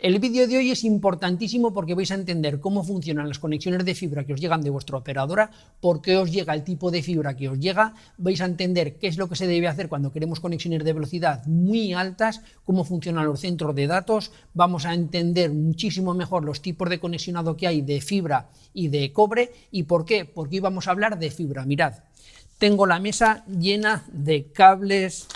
El vídeo de hoy es importantísimo porque vais a entender cómo funcionan las conexiones de fibra que os llegan de vuestra operadora, por qué os llega el tipo de fibra que os llega, vais a entender qué es lo que se debe hacer cuando queremos conexiones de velocidad muy altas, cómo funcionan los centros de datos, vamos a entender muchísimo mejor los tipos de conexionado que hay de fibra y de cobre. ¿Y por qué? Porque hoy vamos a hablar de fibra. Mirad, tengo la mesa llena de cables,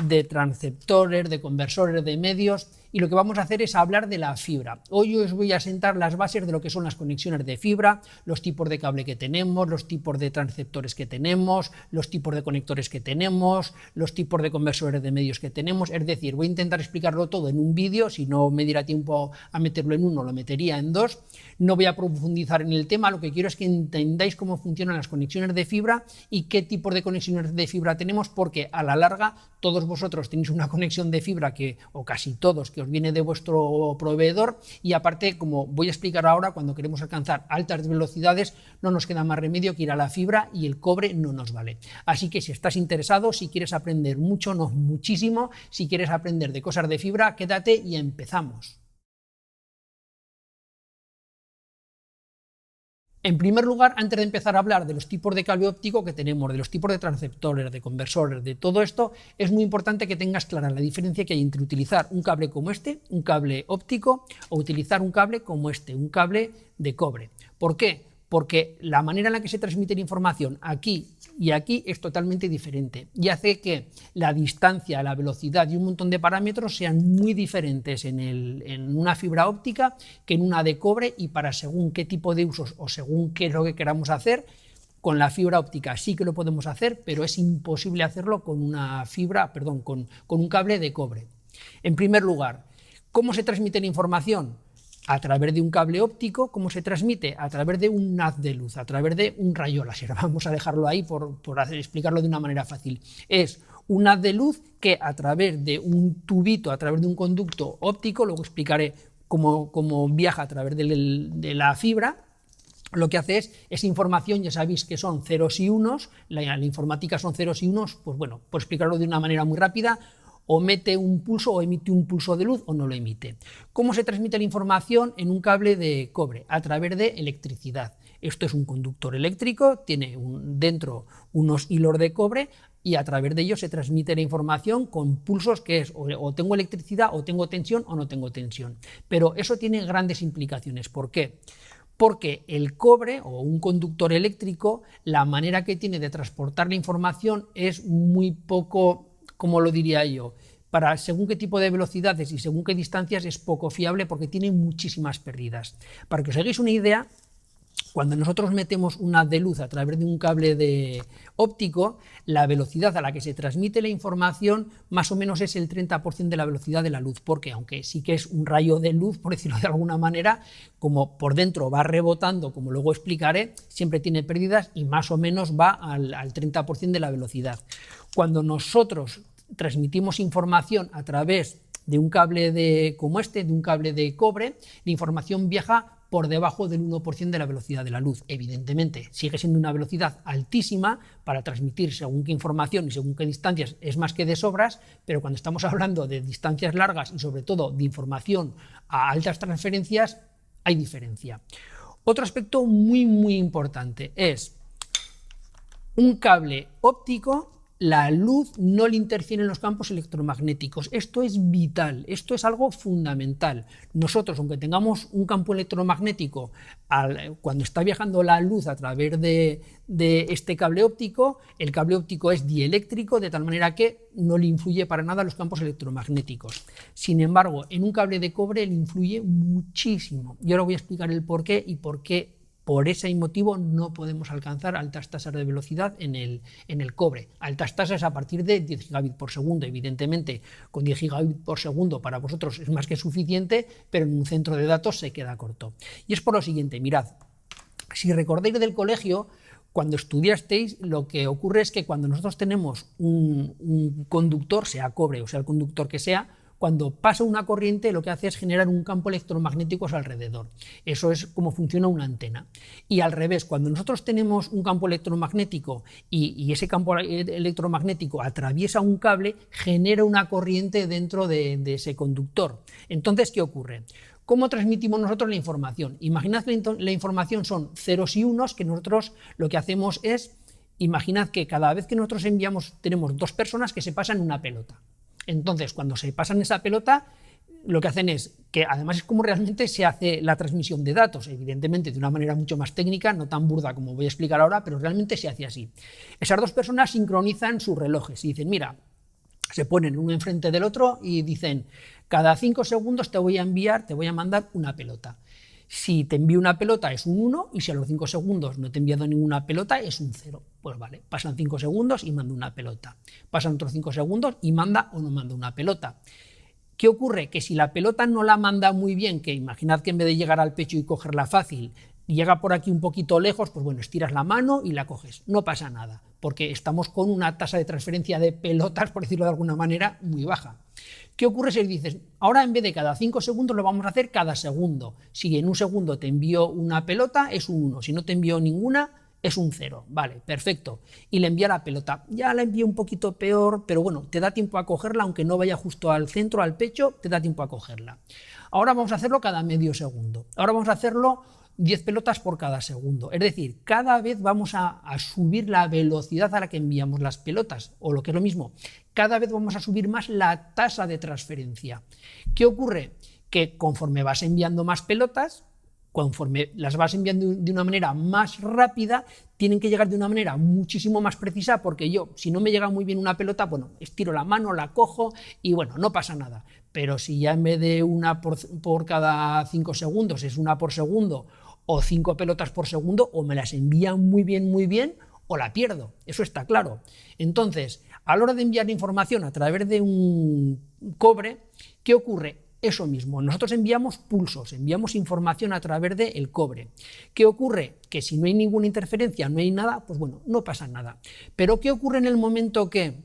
de transceptores, de conversores, de medios, y lo que vamos a hacer es hablar de la fibra. Hoy os voy a sentar las bases de lo que son las conexiones de fibra, los tipos de cable que tenemos, los tipos de transceptores que tenemos, los tipos de conectores que tenemos, los tipos de conversores de medios que tenemos. Es decir, voy a intentar explicarlo todo en un vídeo. Si no me diera tiempo a meterlo en uno, lo metería en dos. No voy a profundizar en el tema, lo que quiero es que entendáis cómo funcionan las conexiones de fibra y qué tipos de conexiones de fibra tenemos, porque a la larga todos vosotros tenéis una conexión de fibra o casi todos, que os viene de vuestro proveedor, y aparte, como voy a explicar ahora, cuando queremos alcanzar altas velocidades no nos queda más remedio que ir a la fibra y el cobre no nos vale. Así que si estás interesado, si quieres aprender mucho, no muchísimo, si quieres aprender de cosas de fibra, quédate y empezamos. En primer lugar, antes de empezar a hablar de los tipos de cable óptico que tenemos, de los tipos de transceptores, de conversores, de todo esto, es muy importante que tengas clara la diferencia que hay entre utilizar un cable como este, un cable óptico, o utilizar un cable como este, un cable de cobre. ¿Por qué? Porque la manera en la que se transmite la información aquí y aquí es totalmente diferente y hace que la distancia, la velocidad y un montón de parámetros sean muy diferentes en una fibra óptica que en una de cobre, y para según qué tipo de usos o según qué es lo que queramos hacer, con la fibra óptica sí que lo podemos hacer, pero es imposible hacerlo con una fibra, perdón, con un cable de cobre. En primer lugar, ¿cómo se transmite la información? A través de un cable óptico. ¿Cómo se transmite? A través de un haz de luz, a través de un rayo láser. Vamos a dejarlo ahí por explicarlo de una manera fácil. Es un haz de luz que a través de un tubito, a través de un conducto óptico, luego explicaré cómo viaja a través de la fibra. Lo que hace es esa información, ya sabéis que son ceros y unos, la informática son ceros y unos, pues bueno, por explicarlo de una manera muy rápida, o mete un pulso o emite un pulso de luz o no lo emite. ¿Cómo se transmite la información en un cable de cobre? A través de electricidad. Esto es un conductor eléctrico, tiene dentro unos hilos de cobre, y a través de ellos se transmite la información con pulsos, que es o tengo electricidad, o tengo tensión, o no tengo tensión. Pero eso tiene grandes implicaciones. ¿Por qué? Porque el cobre o un conductor eléctrico, la manera que tiene de transportar la información es muy poco, como lo diría yo, para según qué tipo de velocidades y según qué distancias es poco fiable, porque tiene muchísimas pérdidas. Para que os hagáis una idea, cuando nosotros metemos un haz de luz a través de un cable óptico, la velocidad a la que se transmite la información más o menos es el 30% de la velocidad de la luz, porque aunque sí que es un rayo de luz, por decirlo de alguna manera, como por dentro va rebotando, como luego explicaré, siempre tiene pérdidas y más o menos va al 30% de la velocidad. Cuando nosotros transmitimos información a través de un cable como este, de un cable de cobre, la información viaja por debajo del 1% de la velocidad de la luz. Evidentemente, sigue siendo una velocidad altísima para transmitir según qué información y según qué distancias, es más que de sobras, pero cuando estamos hablando de distancias largas y sobre todo de información a altas transferencias, hay diferencia. Otro aspecto muy importante es un cable óptico. La luz no le interfiere en los campos electromagnéticos. Esto es vital, esto es algo fundamental. Nosotros, aunque tengamos un campo electromagnético, cuando está viajando la luz a través de este cable óptico, el cable óptico es dieléctrico, de tal manera que no le influye para nada los campos electromagnéticos. Sin embargo, en un cable de cobre le influye muchísimo. Y ahora voy a explicar el porqué y por qué. Por ese motivo no podemos alcanzar altas tasas de velocidad en el cobre. Altas tasas a partir de 10 gigabits por segundo. Evidentemente, con 10 gigabits por segundo para vosotros es más que suficiente, pero en un centro de datos se queda corto. Y es por lo siguiente, mirad, si recordáis del colegio, cuando estudiasteis, lo que ocurre es que cuando nosotros tenemos un conductor, sea cobre o sea el conductor que sea, cuando pasa una corriente lo que hace es generar un campo electromagnético a su alrededor. Eso es como funciona una antena. Y al revés, cuando nosotros tenemos un campo electromagnético y ese campo electromagnético atraviesa un cable, genera una corriente dentro de ese conductor. Entonces, ¿qué ocurre? ¿Cómo transmitimos nosotros la información? Imaginad que la información son ceros y unos, que nosotros lo que hacemos es, imaginad que cada vez que nosotros enviamos, tenemos dos personas que se pasan una pelota. Entonces, cuando se pasan esa pelota, lo que hacen es, que además es como realmente se hace la transmisión de datos, evidentemente de una manera mucho más técnica, no tan burda como voy a explicar ahora, pero realmente se hace así. Esas dos personas sincronizan sus relojes y dicen, mira, se ponen uno enfrente del otro y dicen, cada 5 segundos te voy a mandar una pelota. Si te envío una pelota es un 1 y si a los 5 segundos no te he enviado ninguna pelota es un 0. Pues vale, pasan 5 segundos y manda una pelota. Pasan otros 5 segundos y manda o no manda una pelota. ¿Qué ocurre? Que si la pelota no la manda muy bien, que imaginad que en vez de llegar al pecho y cogerla fácil, llega por aquí un poquito lejos, pues bueno, estiras la mano y la coges. No pasa nada, porque estamos con una tasa de transferencia de pelotas, por decirlo de alguna manera, muy baja. ¿Qué ocurre si dices, ahora en vez de cada 5 segundos lo vamos a hacer cada segundo? Si en un segundo te envío una pelota, es un 1. Si no te envío ninguna, es un 0. Vale, perfecto. Y le envía la pelota. Ya la envío un poquito peor, pero bueno, te da tiempo a cogerla, aunque no vaya justo al centro, al pecho, te da tiempo a cogerla. Ahora vamos a hacerlo cada medio segundo. Ahora vamos a hacerlo 10 pelotas por cada segundo. Es decir, cada vez vamos a subir la velocidad a la que enviamos las pelotas, o lo que es lo mismo, cada vez vamos a subir más la tasa de transferencia. ¿Qué ocurre? Que conforme vas enviando más pelotas, conforme las vas enviando de una manera más rápida, tienen que llegar de una manera muchísimo más precisa, porque yo, si no me llega muy bien una pelota, bueno, estiro la mano, la cojo y bueno, no pasa nada. Pero si ya en vez de una por cada 5 segundos es una por segundo o 5 pelotas por segundo, o me las envían muy bien, o la pierdo, eso está claro. Entonces, a la hora de enviar información a través de un cobre, ¿qué ocurre? Eso mismo, nosotros enviamos pulsos, enviamos información a través del cobre. ¿Qué ocurre? Que si no hay ninguna interferencia, no hay nada, pues bueno, no pasa nada. Pero ¿qué ocurre en el momento que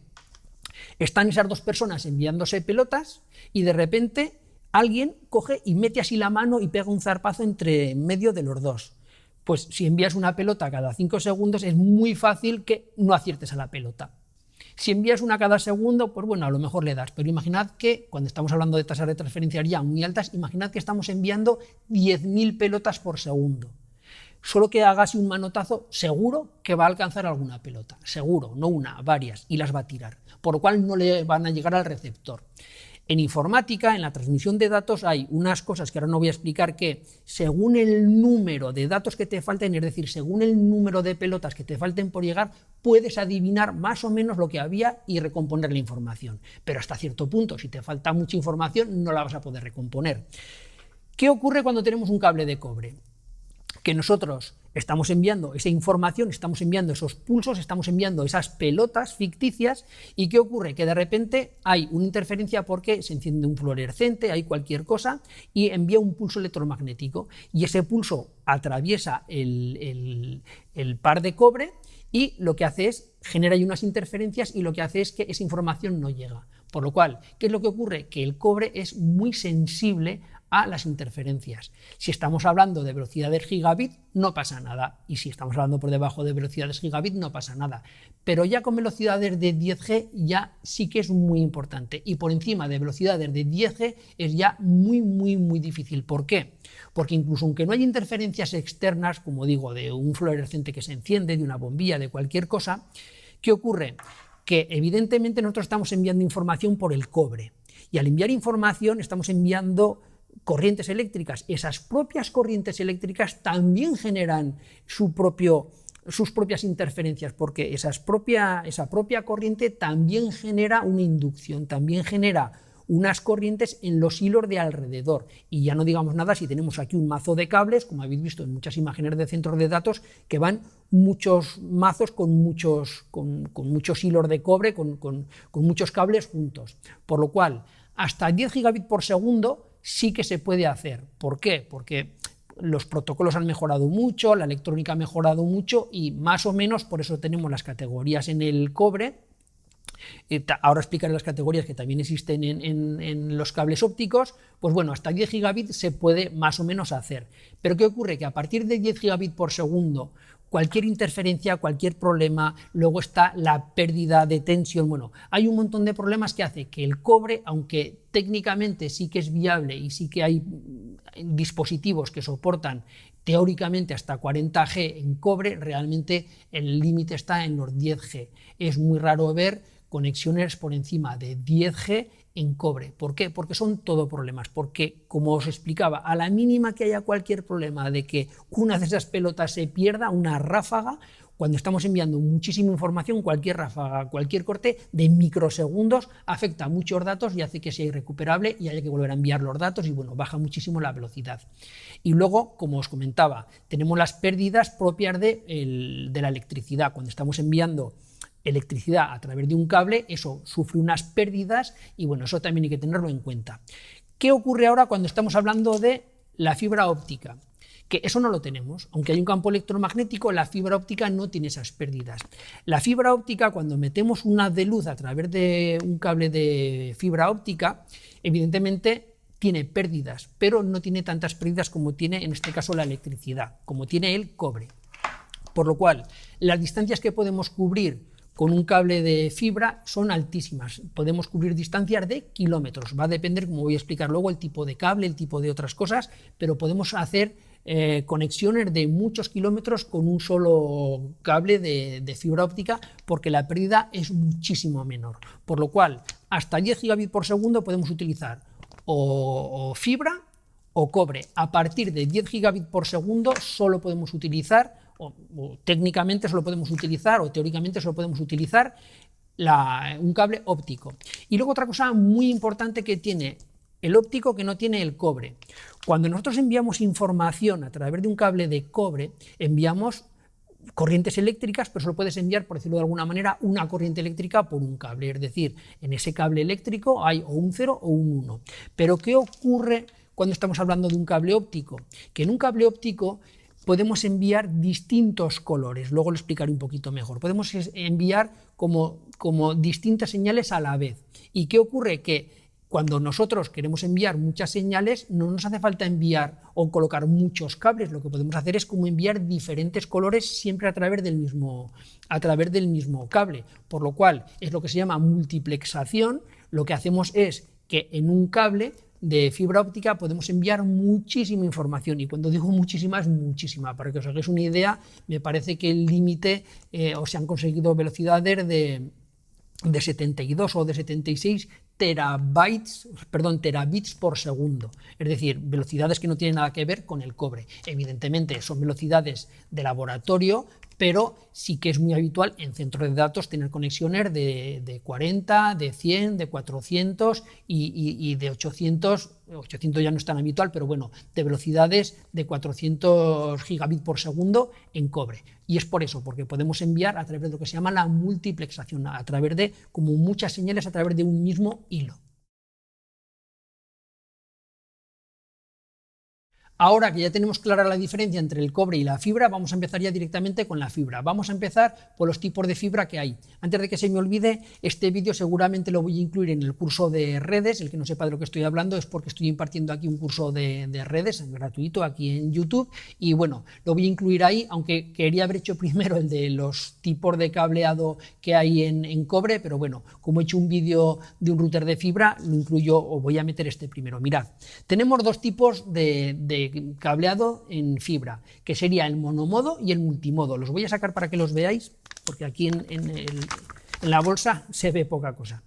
están esas dos personas enviándose pelotas y de repente alguien coge y mete así la mano y pega un zarpazo entre medio de los dos? Pues si envías una pelota cada 5 segundos es muy fácil que no aciertes a la pelota. Si envías una cada segundo, pues bueno, a lo mejor le das, pero imaginad que, cuando estamos hablando de tasas de transferencia ya muy altas, imaginad que estamos enviando 10.000 pelotas por segundo. Solo que hagas un manotazo, seguro que va a alcanzar alguna pelota, seguro, no una, varias, y las va a tirar, por lo cual no le van a llegar al receptor. En informática, en la transmisión de datos, hay unas cosas que ahora no voy a explicar, que según el número de datos que te falten, es decir, según el número de pelotas que te falten por llegar, puedes adivinar más o menos lo que había y recomponer la información. Pero hasta cierto punto, si te falta mucha información, no la vas a poder recomponer. ¿Qué ocurre cuando tenemos un cable de cobre? Que nosotros estamos enviando esa información, estamos enviando esos pulsos, estamos enviando esas pelotas ficticias, y ¿qué ocurre? Que de repente hay una interferencia porque se enciende un fluorescente, hay cualquier cosa, y envía un pulso electromagnético, y ese pulso atraviesa el par de cobre, y lo que hace es, genera ahí unas interferencias, y lo que hace es que esa información no llega. Por lo cual, ¿qué es lo que ocurre? Que el cobre es muy sensible a las interferencias. Si estamos hablando de velocidades gigabit, no pasa nada, y si estamos hablando por debajo de velocidades gigabit, no pasa nada, pero ya con velocidades de 10G ya sí que es muy importante, y por encima de velocidades de 10G es ya muy difícil. ¿Por qué? Porque incluso aunque no haya interferencias externas, como digo, de un fluorescente que se enciende, de una bombilla, de cualquier cosa, ¿qué ocurre? Que evidentemente nosotros estamos enviando información por el cobre, y al enviar información estamos enviando corrientes eléctricas. Esas propias corrientes eléctricas también generan sus propias interferencias, porque esa propia corriente también genera una inducción, también genera unas corrientes en los hilos de alrededor, y ya no digamos nada si tenemos aquí un mazo de cables, como habéis visto en muchas imágenes de centros de datos, que van muchos mazos con muchos hilos de cobre, con muchos cables juntos, por lo cual hasta 10 gigabits por segundo sí que se puede hacer. ¿Por qué? Porque los protocolos han mejorado mucho, la electrónica ha mejorado mucho, y más o menos por eso tenemos las categorías en el cobre, Ahora explicaré las categorías que también existen en los cables ópticos. Pues bueno, hasta 10 gigabits se puede más o menos hacer. Pero ¿qué ocurre? Que a partir de 10 gigabits por segundo, cualquier interferencia, cualquier problema, luego está la pérdida de tensión. Bueno, hay un montón de problemas que hace que el cobre, aunque técnicamente sí que es viable y sí que hay dispositivos que soportan teóricamente hasta 40G en cobre, realmente el límite está en los 10G. Es muy raro ver conexiones por encima de 10G en cobre. ¿Por qué? Porque son todo problemas, porque, como os explicaba, a la mínima que haya cualquier problema de que una de esas pelotas se pierda, una ráfaga, cuando estamos enviando muchísima información, cualquier ráfaga, cualquier corte de microsegundos afecta muchos datos y hace que sea irrecuperable y haya que volver a enviar los datos y bueno, baja muchísimo la velocidad. Y luego, como os comentaba, tenemos las pérdidas propias de la electricidad. Cuando estamos enviando electricidad a través de un cable, eso sufre unas pérdidas y bueno, eso también hay que tenerlo en cuenta. ¿Qué ocurre ahora cuando estamos hablando de la fibra óptica? Que eso no lo tenemos, aunque hay un campo electromagnético, la fibra óptica no tiene esas pérdidas. La fibra óptica, cuando metemos un haz de luz a través de un cable de fibra óptica, evidentemente tiene pérdidas, pero no tiene tantas pérdidas como tiene en este caso la electricidad, como tiene el cobre. Por lo cual, las distancias que podemos cubrir con un cable de fibra son altísimas, podemos cubrir distancias de kilómetros, va a depender, como voy a explicar luego, el tipo de cable, el tipo de otras cosas, pero podemos hacer conexiones de muchos kilómetros con un solo cable de fibra óptica porque la pérdida es muchísimo menor, por lo cual hasta 10 gigabits por segundo podemos utilizar o fibra o cobre. A partir de 10 gigabits por segundo solo podemos utilizar o técnicamente solo podemos utilizar o teóricamente solo podemos utilizar un cable óptico. Y luego otra cosa muy importante que tiene el óptico que no tiene el cobre. Cuando nosotros enviamos información a través de un cable de cobre, enviamos corrientes eléctricas, pero solo puedes enviar, por decirlo de alguna manera, una corriente eléctrica por un cable. Es decir, en ese cable eléctrico hay o un 0 o un 1. Pero ¿qué ocurre cuando estamos hablando de un cable óptico? Que en un cable óptico podemos enviar distintos colores, luego lo explicaré un poquito mejor. Podemos enviar como distintas señales a la vez. ¿Y qué ocurre? Que cuando nosotros queremos enviar muchas señales, no nos hace falta enviar o colocar muchos cables, lo que podemos hacer es como enviar diferentes colores siempre a través del mismo cable, por lo cual es lo que se llama multiplexación. Lo que hacemos es que en un cable de fibra óptica podemos enviar muchísima información, y cuando digo muchísima es muchísima. Para que os hagáis una idea, me parece que el límite o se han conseguido velocidades de 72 o de 76 terabits por segundo, es decir, velocidades que no tienen nada que ver con el cobre. Evidentemente son velocidades de laboratorio, pero sí que es muy habitual en centros de datos tener conexiones de 40, de 100, de 400 y de 800 ya no es tan habitual, pero bueno, de velocidades de 400 gigabits por segundo en cobre. Y es por eso, porque podemos enviar a través de lo que se llama la multiplexación, a través de como muchas señales a través de un mismo hilo. Ahora que ya tenemos clara la diferencia entre el cobre y la fibra, vamos a empezar ya directamente con la fibra. Vamos a empezar por los tipos de fibra que hay. Antes de que se me olvide, este vídeo seguramente lo voy a incluir en el curso de redes. El que no sepa de lo que estoy hablando es porque estoy impartiendo aquí un curso de redes gratuito aquí en YouTube, y bueno, lo voy a incluir ahí, aunque quería haber hecho primero el de los tipos de cableado que hay en cobre, pero bueno, como he hecho un vídeo de un router de fibra, lo incluyo o voy a meter este primero. Mirad, tenemos dos tipos de cableado en fibra, que sería el monomodo y el multimodo. Los voy a sacar para que los veáis, porque aquí en la bolsa se ve poca cosa.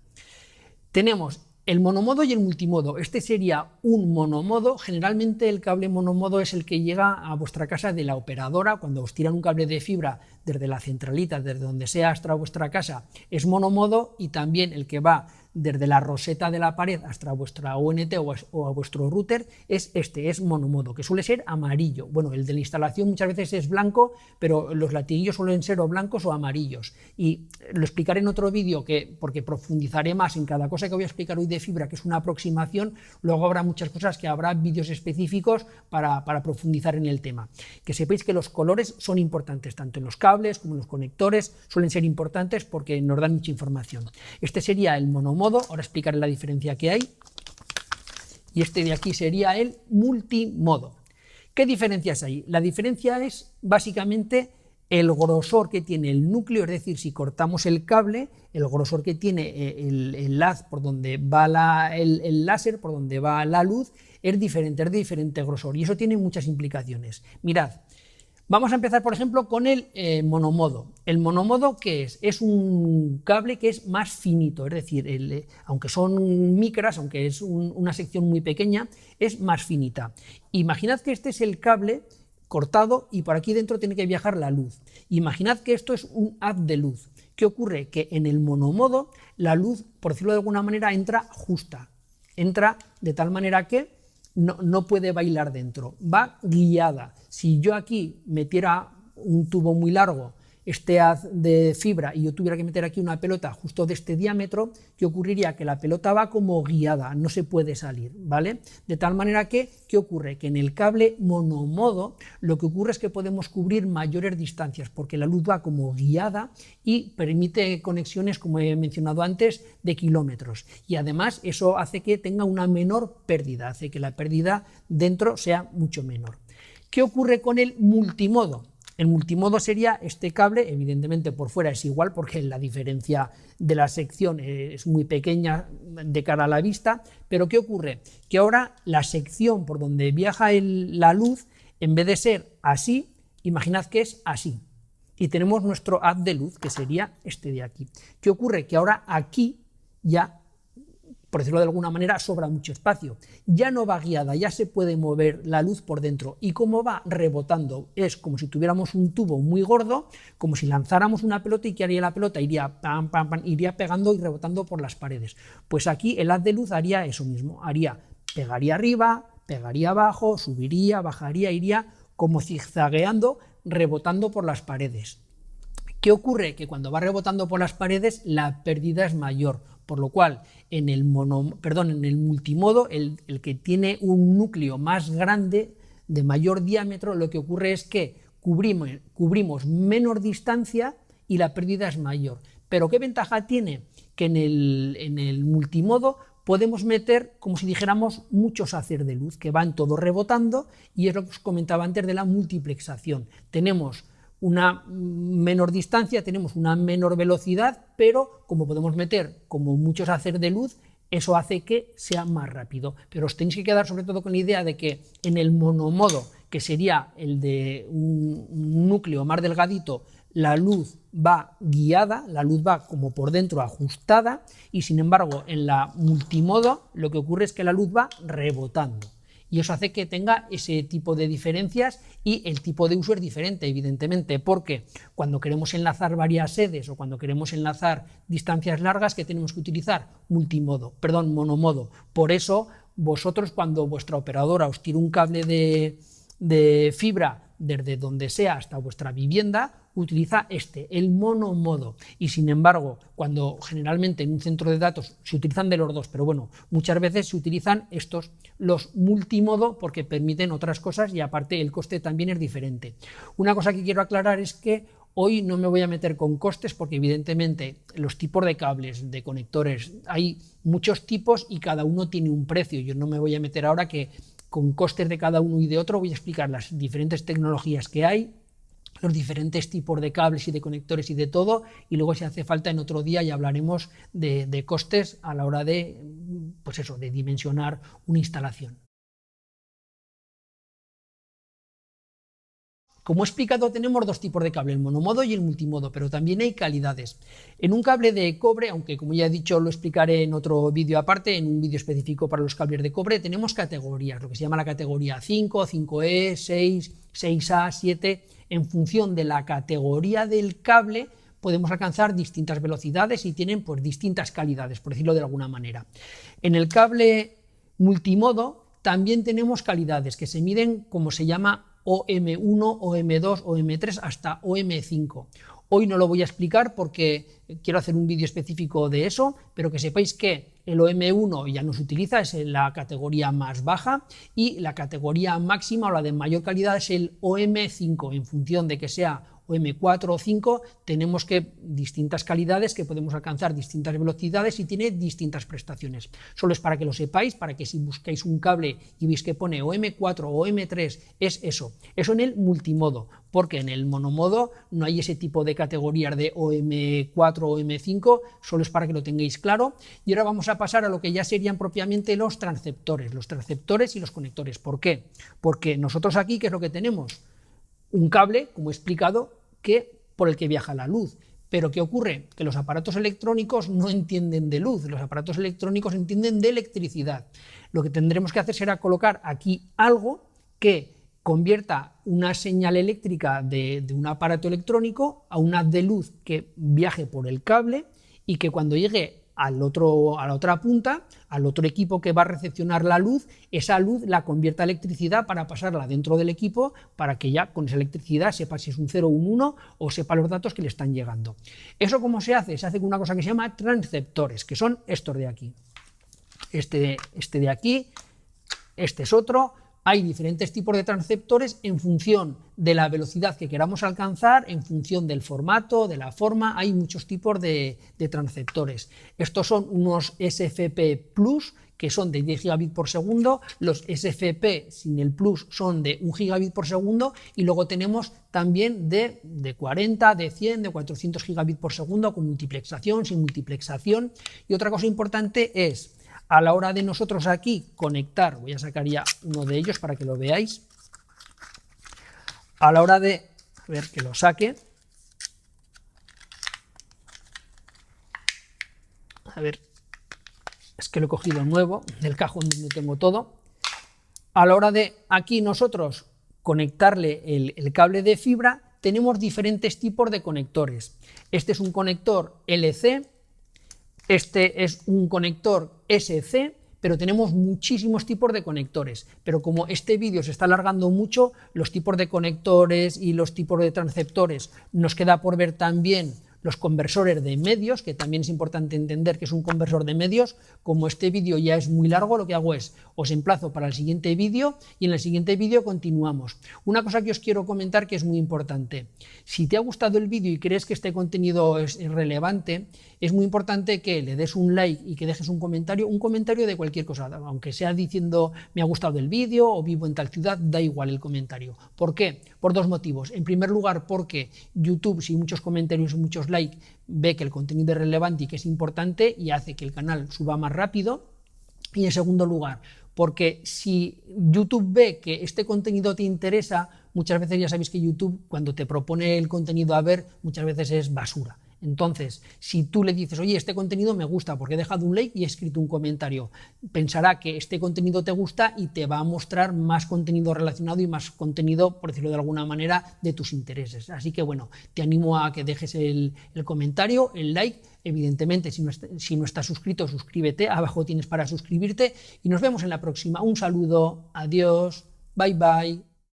Tenemos el monomodo y el multimodo. Este sería un monomodo. Generalmente el cable monomodo es el que llega a vuestra casa de la operadora. Cuando os tiran un cable de fibra desde la centralita, desde donde sea hasta vuestra casa, es monomodo, y también el que va desde la roseta de la pared hasta vuestra ONT o a vuestro router es es monomodo, que suele ser amarillo. Bueno, el de la instalación muchas veces es blanco, pero los latiguillos suelen ser o blancos o amarillos. Y lo explicaré en otro vídeo, porque profundizaré más en cada cosa que voy a explicar hoy de fibra, que es una aproximación. Luego habrá muchas cosas que habrá vídeos específicos para profundizar en el tema. Que sepáis que los colores son importantes, tanto en los cables como en los conectores, suelen ser importantes porque nos dan mucha información. Este sería el monomodo, ahora explicaré la diferencia que hay, y este de aquí sería el multimodo. ¿Qué diferencias hay? La diferencia es básicamente el grosor que tiene el núcleo, es decir, si cortamos el cable, el grosor que tiene el haz por donde va el láser, por donde va la luz, es de diferente grosor, y eso tiene muchas implicaciones. Mirad, vamos a empezar, por ejemplo, con el monomodo. ¿El monomodo qué es? Es un cable que es más finito, es decir, aunque son micras, aunque es una sección muy pequeña, es más finita. Imaginad que este es el cable cortado y por aquí dentro tiene que viajar la luz. Imaginad que esto es un haz de luz. ¿Qué ocurre? Que en el monomodo la luz, por decirlo de alguna manera, entra justa. Entra de tal manera que no puede bailar dentro, va guiada. Si yo aquí metiera un tubo muy largo, este haz de fibra, y yo tuviera que meter aquí una pelota justo de este diámetro, ¿qué ocurriría? Que la pelota va como guiada, no se puede salir, ¿vale? De tal manera que, ¿qué ocurre? Que en el cable monomodo lo que ocurre es que podemos cubrir mayores distancias, porque la luz va como guiada y permite conexiones, como he mencionado antes, de kilómetros. Y además eso hace que tenga una menor pérdida, hace que la pérdida dentro sea mucho menor. ¿Qué ocurre con el multimodo? El multimodo sería este cable, evidentemente por fuera es igual porque la diferencia de la sección es muy pequeña de cara a la vista, pero ¿qué ocurre? Que ahora la sección por donde viaja la luz, en vez de ser así, imaginad que es así. Y tenemos nuestro haz de luz, que sería este de aquí. ¿Qué ocurre? Que ahora aquí ya, por decirlo de alguna manera, sobra mucho espacio. Ya no va guiada, ya se puede mover la luz por dentro. Y como va rebotando, es como si tuviéramos un tubo muy gordo, como si lanzáramos una pelota y que haría la pelota, iría pam, pam, pam, iría pegando y rebotando por las paredes. Pues aquí el haz de luz haría eso mismo, pegaría arriba, pegaría abajo, subiría, bajaría, iría como zigzagueando, rebotando por las paredes. ¿Qué ocurre? Que cuando va rebotando por las paredes la pérdida es mayor, por lo cual en el multimodo, el que tiene un núcleo más grande, de mayor diámetro, lo que ocurre es que cubrimos menos distancia y la pérdida es mayor. Pero ¿qué ventaja tiene? Que en el multimodo podemos meter, como si dijéramos, muchos haces de luz que van todos rebotando, y es lo que os comentaba antes de la multiplexación. Tenemos una menor distancia, tenemos una menor velocidad, pero como podemos meter como muchos haces de luz, eso hace que sea más rápido. Pero os tenéis que quedar sobre todo con la idea de que en el monomodo, que sería el de un núcleo más delgadito, la luz va guiada, la luz va como por dentro ajustada, y sin embargo en la multimodo lo que ocurre es que la luz va rebotando. Y eso hace que tenga ese tipo de diferencias, y el tipo de uso es diferente, evidentemente, porque cuando queremos enlazar varias sedes o cuando queremos enlazar distancias largas, ¿qué tenemos que utilizar? Monomodo. Por eso vosotros, cuando vuestra operadora os tira un cable de fibra desde donde sea hasta vuestra vivienda, utiliza el monomodo. Y sin embargo, cuando generalmente en un centro de datos se utilizan de los dos, pero bueno, muchas veces se utilizan los multimodo, porque permiten otras cosas y aparte el coste también es diferente. Una cosa que quiero aclarar es que hoy no me voy a meter con costes, porque evidentemente los tipos de cables, de conectores, hay muchos tipos y cada uno tiene un precio. Yo no me voy a meter ahora que con costes de cada uno y de otro, voy a explicar las diferentes tecnologías que hay, los diferentes tipos de cables y de conectores y de todo, y luego si hace falta en otro día ya hablaremos de costes a la hora de, pues eso, de dimensionar una instalación. Como he explicado, tenemos dos tipos de cable, el monomodo y el multimodo, pero también hay calidades. En un cable de cobre, aunque como ya he dicho lo explicaré en otro vídeo aparte, en un vídeo específico para los cables de cobre, tenemos categorías, lo que se llama la categoría 5, 5E, 6, 6A, 7, en función de la categoría del cable podemos alcanzar distintas velocidades y tienen pues distintas calidades, por decirlo de alguna manera. En el cable multimodo también tenemos calidades que se miden como se llama OM1, OM2, OM3 hasta OM5. Hoy no lo voy a explicar porque quiero hacer un vídeo específico de eso, pero que sepáis que el OM1 ya no se utiliza, es la categoría más baja, y la categoría máxima o la de mayor calidad es el OM5, en función de que sea OM4 o 5, tenemos que distintas calidades que podemos alcanzar distintas velocidades y tiene distintas prestaciones. Solo es para que lo sepáis, para que si buscáis un cable y veis que pone OM4 o OM3, es eso en el multimodo, porque en el monomodo no hay ese tipo de categorías de OM4 o OM5, solo es para que lo tengáis claro. Y ahora vamos a pasar a lo que ya serían propiamente los transceptores y los conectores. ¿Por qué? Porque nosotros aquí, ¿qué es lo que tenemos? Un cable, como he explicado, por el que viaja la luz. Pero ¿qué ocurre? Que los aparatos electrónicos no entienden de luz, los aparatos electrónicos entienden de electricidad. Lo que tendremos que hacer será colocar aquí algo que convierta una señal eléctrica de un aparato electrónico a una de luz que viaje por el cable y que cuando llegue a la otra punta, al otro equipo que va a recepcionar la luz, esa luz la convierta a electricidad para pasarla dentro del equipo, para que ya con esa electricidad sepa si es un 0 o un 1 o sepa los datos que le están llegando. ¿Eso cómo se hace? Se hace con una cosa que se llama transceptores, que son estos de aquí. Este de aquí, este es otro. Hay diferentes tipos de transceptores en función de la velocidad que queramos alcanzar, en función del formato, de la forma, hay muchos tipos de transceptores. Estos son unos SFP Plus, que son de 10 gigabits por segundo, los SFP sin el Plus son de 1 gigabit por segundo, y luego tenemos también de 40, de 100, de 400 gigabits por segundo, con multiplexación, sin multiplexación. Y otra cosa importante es, a la hora de nosotros aquí conectar, voy a sacar ya uno de ellos para que lo veáis, a la hora de, a ver que lo saque, a ver, es que lo he cogido nuevo del cajón donde tengo todo, a la hora de aquí nosotros conectarle el cable de fibra, tenemos diferentes tipos de conectores. Este es un conector LC, este es un conector SC, pero tenemos muchísimos tipos de conectores. Pero como este vídeo se está alargando mucho, los tipos de conectores y los tipos de transceptores, nos queda por ver también los conversores de medios, que también es importante entender que es un conversor de medios. Como este vídeo ya es muy largo, lo que hago es, os emplazo para el siguiente vídeo y en el siguiente vídeo continuamos. Una cosa que os quiero comentar que es muy importante: si te ha gustado el vídeo y crees que este contenido es relevante, es muy importante que le des un like y que dejes un comentario de cualquier cosa, aunque sea diciendo me ha gustado el vídeo o vivo en tal ciudad, da igual el comentario. ¿Por qué? Por dos motivos. En primer lugar, porque YouTube, si muchos comentarios y muchos likes, ve que el contenido es relevante y que es importante y hace que el canal suba más rápido. Y en segundo lugar, porque si YouTube ve que este contenido te interesa, muchas veces ya sabéis que YouTube, cuando te propone el contenido a ver, muchas veces es basura. Entonces, si tú le dices, oye, este contenido me gusta porque he dejado un like y he escrito un comentario, pensará que este contenido te gusta y te va a mostrar más contenido relacionado y más contenido, por decirlo de alguna manera, de tus intereses. Así que bueno, te animo a que dejes el comentario, el like. Evidentemente, si no estás suscrito, suscríbete, abajo tienes para suscribirte y nos vemos en la próxima. Un saludo, adiós, bye bye.